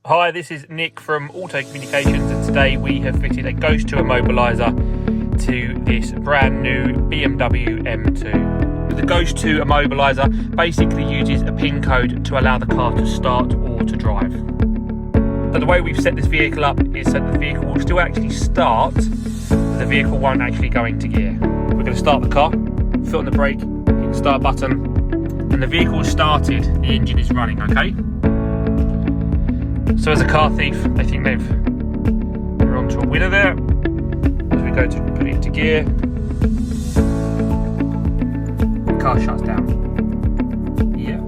Hi, this is Nick from Auto Communications, and today we have fitted a Ghost 2 immobiliser to this brand new BMW M2. The Ghost 2 immobiliser basically uses a PIN code to allow the car to start or to drive. So the way we've set this vehicle up is so that the vehicle will still actually start, but the vehicle won't actually go into gear. We're going to start the car, foot on the brake, hit the start button, and the vehicle is started, the engine is running, okay? So as a car thief, they think we're onto a winner there. As we go to put it into gear, the car shuts down. Yeah.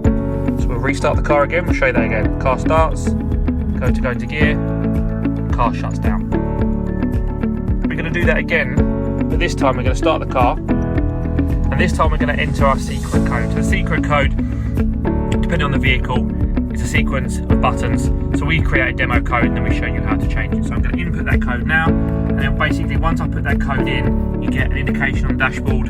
So we'll restart the car again, we'll show you that again. Car starts, go into gear, car shuts down. We're going to do that again, but this time we're going to start the car, and this time we're going to enter our secret code. So the secret code, depending on the vehicle, it's a sequence of buttons. So we create a demo code and then we show you how to change it. So I'm going to input that code now, and then basically once I put that code in, you get an indication on the dashboard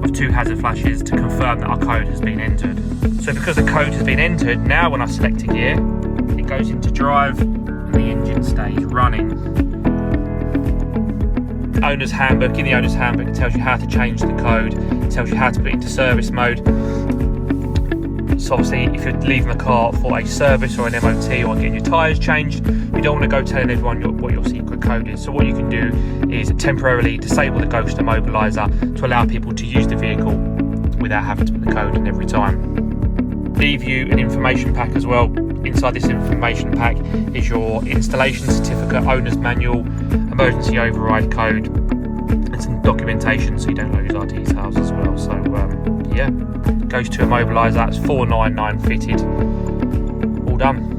of 2 hazard flashes to confirm that our code has been entered. So because the code has been entered, now when I select a gear, it goes into drive and the engine stays running. Owner's handbook. In the owner's handbook, it tells you how to change the code, it tells you how to put it into service mode. So obviously if you're leaving the car for a service or an MOT or getting your tyres changed, you don't want to go telling everyone what your secret code is. So what you can do is temporarily disable the Ghost immobiliser to allow people to use the vehicle without having to put the code in every time. Leave you an information pack as well. Inside this information pack is your installation certificate, owner's manual, emergency override code, and some documentation so you don't lose our details as well. So yeah, Ghost 2 immobiliser, that's 499 fitted, all done.